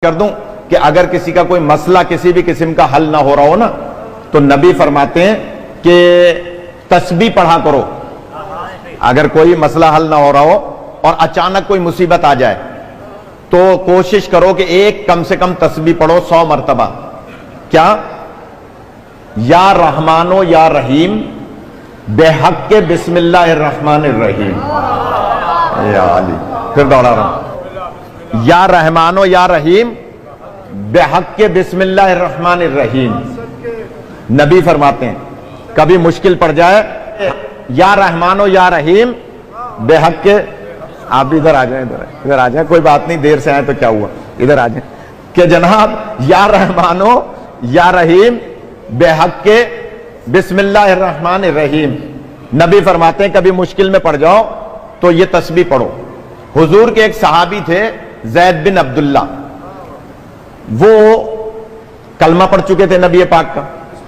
کر دوں کہ اگر کسی کا کوئی مسئلہ کسی بھی قسم کا حل نہ ہو رہا ہو نا تو نبی فرماتے ہیں کہ تسبیح پڑھا کرو. اگر کوئی مسئلہ حل نہ ہو رہا ہو اور اچانک کوئی مصیبت آ جائے تو کوشش کرو کہ ایک کم سے کم تسبیح پڑھو 100 مرتبہ. کیا؟ یا رحمانو یا رحیم بے حق کے بسم اللہ الرحمن الرحیم. یا علی پھر دوڑا رہا ہوں. یا رحمانو یا رحیم بے حق کے بسم اللہ الرحمن الرحیم. نبی فرماتے ہیں کبھی مشکل پڑ جائے یا رحمانو یا رحیم بے حق کے. آپ بھی ادھر آ جائیں, ادھر آ جائیں, کوئی بات نہیں, دیر سے آئے تو کیا ہوا, ادھر آ جائیں. کہ جناب یا رحمانو یا رحیم بے حق کے بسم اللہ الرحمن الرحیم. نبی فرماتے ہیں کبھی مشکل میں پڑ جاؤ تو یہ تسبیح پڑھو. حضور کے ایک صحابی تھے زید بن عبداللہ, وہ کلمہ پڑھ چکے تھے نبی پاک کا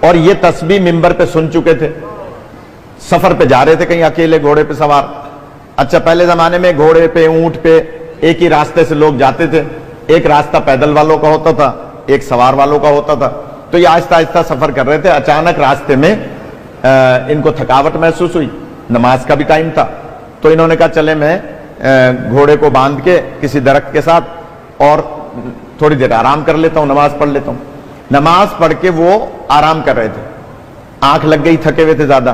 اور یہ تسبیح منبر پہ سن چکے تھے. سفر پہ جا رہے تھے کہیں اکیلے گھوڑے پہ سوار. اچھا پہلے زمانے میں گھوڑے پہ اونٹ پہ ایک ہی راستے سے لوگ جاتے تھے, ایک راستہ پیدل والوں کا ہوتا تھا ایک سوار والوں کا ہوتا تھا. تو یہ آہستہ آہستہ سفر کر رہے تھے. اچانک راستے میں ان کو تھکاوٹ محسوس ہوئی, نماز کا بھی ٹائم تھا, تو انہوں نے کہا چلے میں گھوڑے کو باندھ کے کسی درخت کے ساتھ اور تھوڑی دیر آرام کر لیتا ہوں, نماز پڑھ لیتا ہوں. نماز پڑھ کے وہ آرام کر رہے تھے, آنکھ لگ گئی, تھکے ہوئے تھے زیادہ.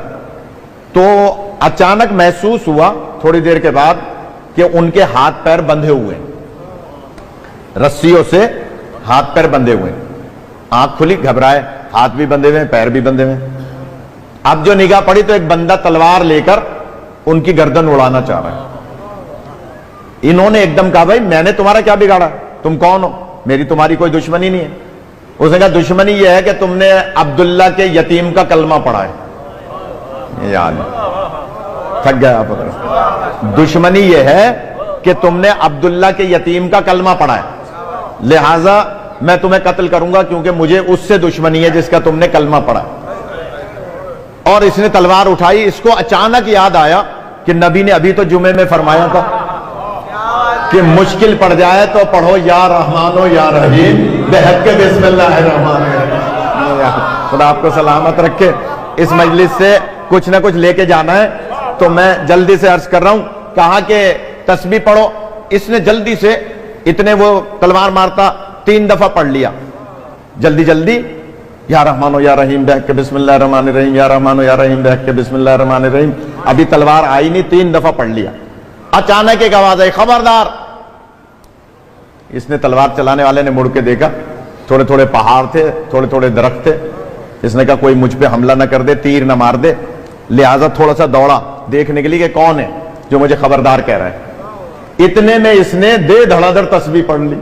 تو اچانک محسوس ہوا تھوڑی دیر کے بعد کہ ان کے ہاتھ پیر بندھے ہوئے, رسیوں سے ہاتھ پیر بندھے ہوئے. آنکھ کھلی, گھبرائے, ہاتھ بھی بندھے ہوئے پیر بھی بندھے ہوئے. اب جو نگاہ پڑی تو ایک بندہ تلوار لے کر ان کی گردن اڑانا چاہ رہا ہے. انہوں نے ایک دم کہا بھائی میں نے تمہارا کیا بگاڑا, تم کون ہو, میری تمہاری کوئی دشمنی نہیں ہے. اس نے کہا دشمنی یہ ہے کہ تم نے عبداللہ کے یتیم کا کلمہ پڑھا ہے. یاد تھک گیا آپ. دشمنی یہ ہے کہ تم نے عبداللہ کے یتیم کا کلمہ پڑھا ہے, لہذا میں تمہیں قتل کروں گا کیونکہ مجھے اس سے دشمنی ہے جس کا تم نے کلمہ پڑھا. اور اس نے تلوار اٹھائی. اس کو اچانک یاد آیا کہ نبی نے ابھی تو جمعے میں فرمایا تھا کہ مشکل پڑ جائے تو پڑھو یا رحمانو یا رحیم بے حق کے بسم اللہ الرحمن الرحیم. خدا آپ کو سلامت رکھے. اس مجلس سے کچھ نہ کچھ لے کے جانا ہے تو میں جلدی سے عرض کر رہا ہوں. کہا کہ تسبیح پڑھو. اس نے جلدی سے اتنے وہ تلوار مارتا 3 دفعہ پڑھ لیا جلدی جلدی. یا رحمانو یا رحیم بے حق کے بسم اللہ الرحمن الرحیم, یا رحمانو یا رحیم بے حق کے بسم اللہ الرحمن الرحیم. ابھی تلوار آئی نہیں, 3 دفعہ پڑھ لیا. اچانک ایک آواز آئی, خبردار. اس نے تلوار چلانے والے نے مڑ کے دیکھا, تھوڑے تھوڑے پہاڑ تھے, تھوڑے تھوڑے درخت تھے. اس نے کہا کوئی مجھ پہ حملہ نہ کر دے, تیر نہ مار دے, لہذا تھوڑا سا دوڑا دیکھنے کے لیے کہ کون ہے جو مجھے خبردار کہہ رہا ہے. اتنے میں اس نے دے دھڑا دھڑ تسبیح پڑھ لی.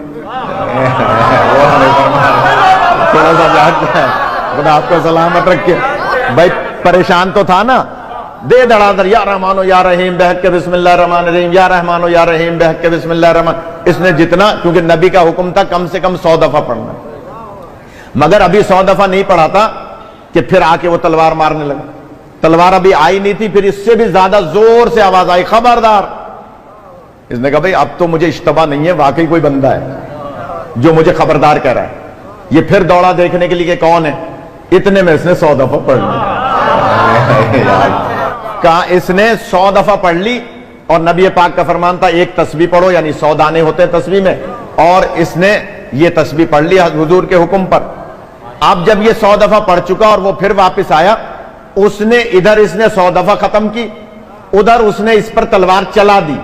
تھوڑا سا جاتا ہے, خدا آپ کو سلامت رکھے. بھائی پریشان تو تھا نا, دے دھڑا دھڑ یا رحمانو یا رحیم بے حق کے بسم اللہ الرحمن الرحیم, یا رحمانو یا رحیم بے حق کے بسم اللہ الرحمن. اس نے جتنا, کیونکہ نبی کا حکم تھا کم سے کم 100 دفعہ پڑھنا, مگر ابھی 100 دفعہ نہیں پڑھا تھا کہ پھر آ کے وہ تلوار مارنے لگا. تلوار ابھی آئی نہیں تھی, پھر اس سے بھی زیادہ زور سے آواز آئی, خبردار. اس نے کہا بھائی اب تو مجھے اشتباہ نہیں ہے, واقعی کوئی بندہ ہے جو مجھے خبردار کہہ رہا ہے. یہ پھر دوڑا دیکھنے کے لیے کہ کون ہے. اتنے میں اس نے 100 دفعہ پڑھ لی. کہا اس نے 100 دفعہ پڑھ لی اور نبی پاک کا فرمان تھا ایک تسبیح پڑھو, یعنی 100 دانے ہوتے ہیں تسبیح میں, اور اس نے یہ تسبیح پڑھ لی حضور کے حکم پر. اب جب یہ 100 دفعہ پڑھ چکا اور وہ پھر واپس آیا, اس نے ادھر اس نے 100 دفعہ ختم کی, ادھر اس نے اس پر تلوار چلا دی.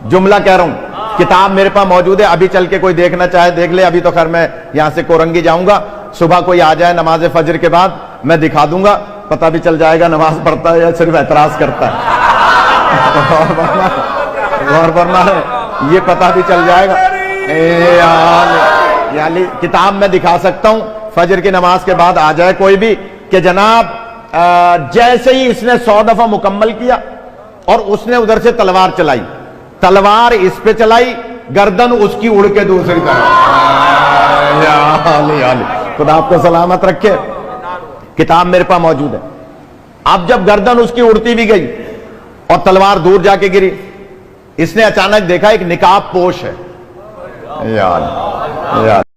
جملہ کہہ رہا ہوں, کتاب میرے پاس موجود ہے, ابھی چل کے کوئی دیکھنا چاہے دیکھ لے. ابھی تو خیر میں یہاں سے کورنگی جاؤں گا, صبح کوئی آ جائے نماز فجر کے بعد میں دکھا دوں گا, پتہ بھی چل جائے گا نماز پڑھتا ہے یا صرف اعتراض کرتا ہے. غور فرما ہے, یہ پتہ بھی چل جائے گا. یعنی کتاب میں دکھا سکتا ہوں, فجر کی نماز کے بعد آ جائے کوئی بھی کہ جناب جیسے ہی اس نے 100 دفعہ مکمل کیا اور اس نے ادھر سے تلوار چلائی, تلوار اس پہ چلائی, گردن اس کی اڑ کے دوسری طرف. خدا آپ کو سلامت رکھے. کتاب میرے پاس موجود ہے. اب جب گردن اس کی اڑتی بھی گئی اور تلوار دور جا کے گری, اس نے اچانک دیکھا ایک نقاب پوش ہے. یا